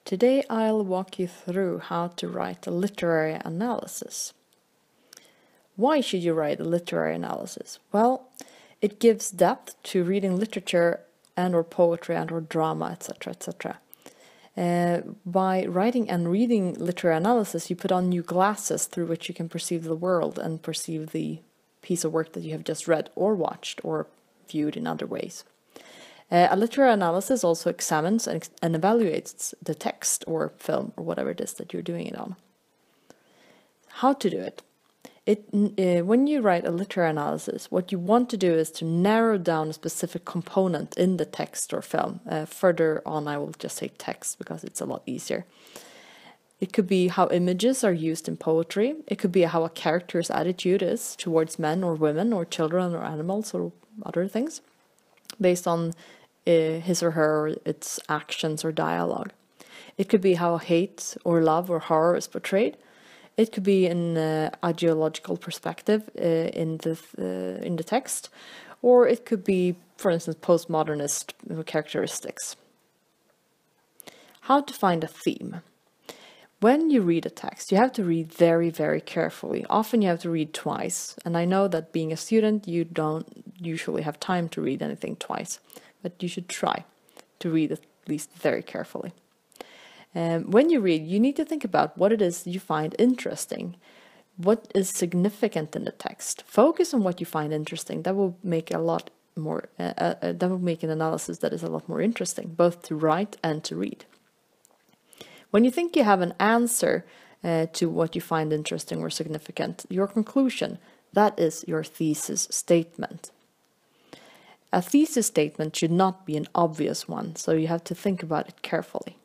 Today I'll walk you through how to write a literary analysis. Why should you write a literary analysis? Well, it gives depth to reading literature and or poetry and or drama, etc., etc. By writing and reading literary analysis, you put on new glasses through which you can perceive the world and perceive the piece of work that you have just read or watched or viewed in other ways. A literary analysis also examines and evaluates the text or film or whatever it is that you're doing it on. How to do it? When you write a literary analysis, what you want to do is to narrow down a specific component in the text or film. Further on, I will just say text because it's a lot easier. It could be how images are used in poetry. It could be how a character's attitude is towards men or women or children or animals or other things, based on his or her or its actions or dialogue. It could be how hate or love or horror is portrayed. It could be an ideological perspective in the text, or it could be, for instance, postmodernist characteristics. How to find a theme. When you read a text, you have to read very, very carefully. Often you have to read twice, and I know that being a student, you don't usually have time to read anything twice, but you should try to read at least very carefully. When you read, you need to think about what it is you find interesting. What is significant in the text? Focus on what you find interesting. That will make a lot more. That will make an analysis that is a lot more interesting, both to write and to read. When you think you have an answer to what you find interesting or significant, your conclusion, that is your thesis statement. A thesis statement should not be an obvious one, so you have to think about it carefully.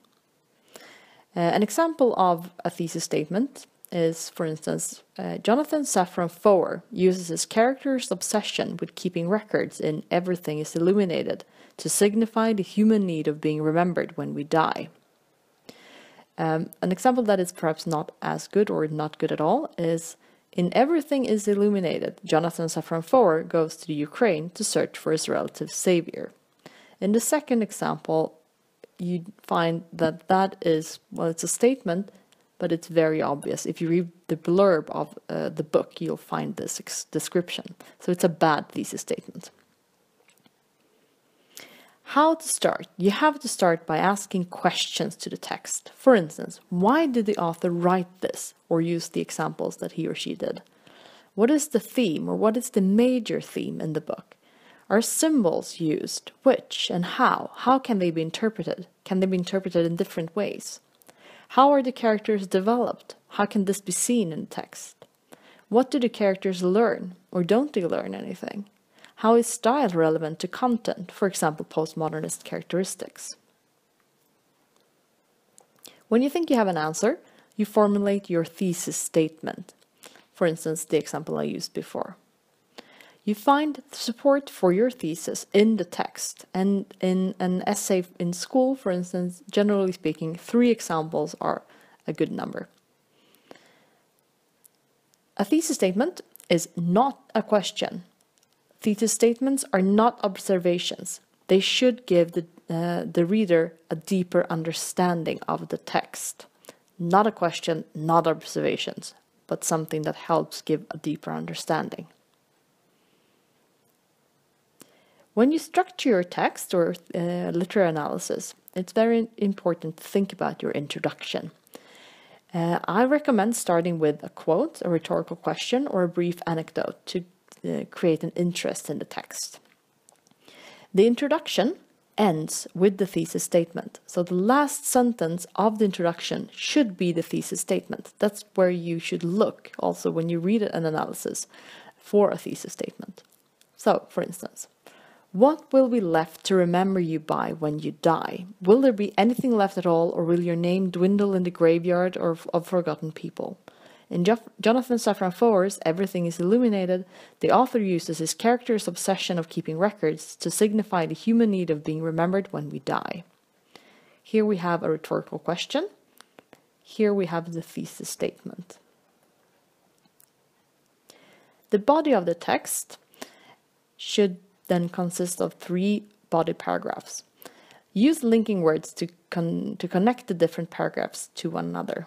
An example of a thesis statement is, for instance, Jonathan Safran Foer uses his character's obsession with keeping records in Everything is Illuminated to signify the human need of being remembered when we die. An example that is perhaps not as good or not good at all is in Everything is Illuminated, Jonathan Safran Foer goes to the Ukraine to search for his relative's savior. In the second example, you find that is, well, it's a statement, but it's very obvious. If you read the blurb of the book, you'll find this description. So it's a bad thesis statement. How to start? You have to start by asking questions to the text. For instance, why did the author write this or use the examples that he or she did? What is the theme or what is the major theme in the book? Are symbols used? Which and how? How can they be interpreted? Can they be interpreted in different ways? How are the characters developed? How can this be seen in the text? What do the characters learn, or don't they learn anything? How is style relevant to content, for example, postmodernist characteristics? When you think you have an answer, you formulate your thesis statement. For instance, the example I used before. You find support for your thesis in the text, and in an essay in school, for instance, generally speaking, 3 examples are a good number. A thesis statement is not a question. Thesis statements are not observations. They should give the reader a deeper understanding of the text. Not a question, not observations, but something that helps give a deeper understanding. When you structure your text or literary analysis, it's very important to think about your introduction. I recommend starting with a quote, a rhetorical question, or a brief anecdote to create an interest in the text. The introduction ends with the thesis statement. So the last sentence of the introduction should be the thesis statement. That's where you should look also when you read an analysis for a thesis statement. So, for instance, what will be left to remember you by when you die? Will there be anything left at all, or will your name dwindle in the graveyard of forgotten people? In Jonathan Safran Foer's Everything is Illuminated, the author uses his character's obsession of keeping records to signify the human need of being remembered when we die. Here we have a rhetorical question. Here we have the thesis statement. The body of the text should then consist of 3 body paragraphs. Use linking words to connect the different paragraphs to one another.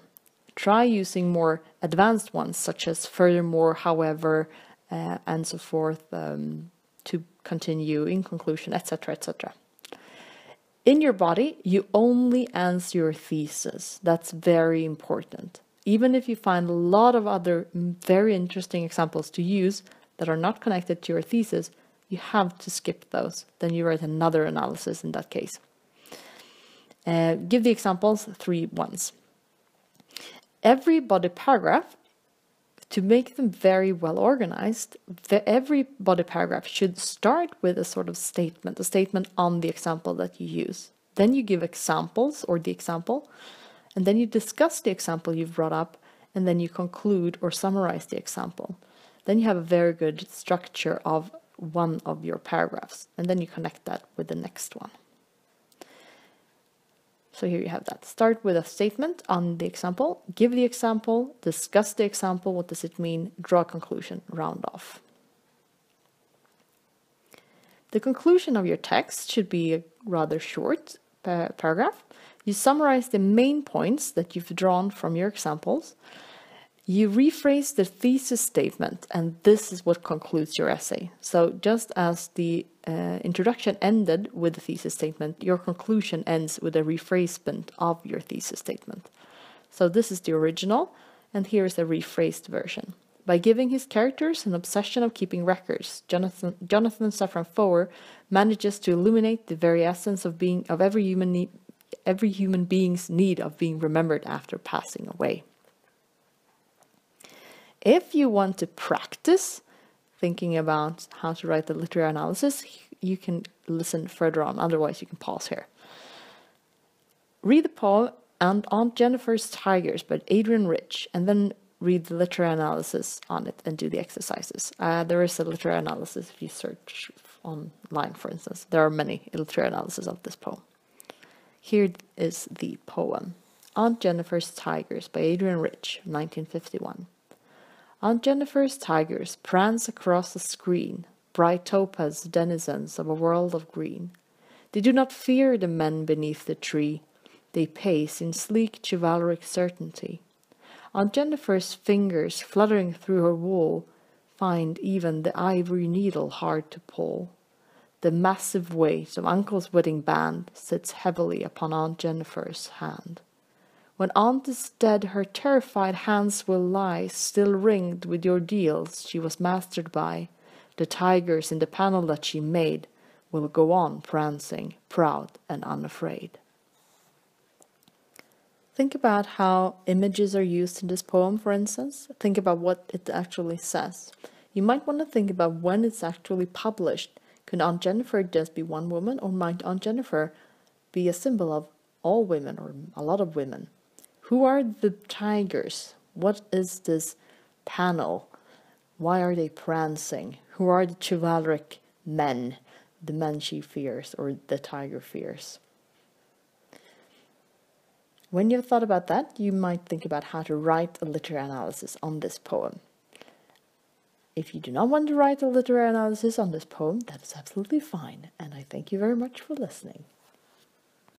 Try using more advanced ones, such as furthermore, however, and so forth, to continue, in conclusion, etc., etc. In your body, you only answer your thesis. That's very important. Even if you find a lot of other very interesting examples to use that are not connected to your thesis, you have to skip those. Then you write another analysis in that case. Give the examples 3 once. Every body paragraph, to make them very well organized, every body paragraph should start with a sort of statement, a statement on the example that you use. Then you give examples or the example, and then you discuss the example you've brought up, and then you conclude or summarize the example. Then you have a very good structure of one of your paragraphs, and then you connect that with the next one. So here you have that. Start with a statement on the example, give the example, discuss the example, what does it mean, draw a conclusion, round off. The conclusion of your text should be a rather short paragraph. You summarize the main points that you've drawn from your examples. You rephrase the thesis statement, and this is what concludes your essay. So just as the introduction ended with the thesis statement, your conclusion ends with a rephrasement of your thesis statement. So this is the original, and here is a rephrased version. By giving his characters an obsession of keeping records, Jonathan Safran Foer manages to illuminate the very essence of every human being's need of being remembered after passing away. If you want to practice thinking about how to write the literary analysis, you can listen further on. Otherwise, you can pause here. Read the poem and Aunt Jennifer's Tigers by Adrian Rich, and then read the literary analysis on it and do the exercises. There is a literary analysis if you search online, for instance. There are many literary analyses of this poem. Here is the poem. Aunt Jennifer's Tigers by Adrian Rich, 1951. Aunt Jennifer's tigers prance across a screen, bright topaz denizens of a world of green. They do not fear the men beneath the tree. They pace in sleek chivalric certainty. Aunt Jennifer's fingers fluttering through her wool find even the ivory needle hard to pull. The massive weight of Uncle's wedding band sits heavily upon Aunt Jennifer's hand. When Aunt is dead, her terrified hands will lie, still ringed with the ordeals she was mastered by. The tigers in the panel that she made will go on prancing, proud and unafraid. Think about how images are used in this poem, for instance. Think about what it actually says. You might want to think about when it's actually published. Could Aunt Jennifer just be one woman, or might Aunt Jennifer be a symbol of all women or a lot of women? Who are the tigers? What is this panel? Why are they prancing? Who are the chivalric men? The men she fears or the tiger fears? When you've thought about that, you might think about how to write a literary analysis on this poem. If you do not want to write a literary analysis on this poem, that is absolutely fine, and I thank you very much for listening.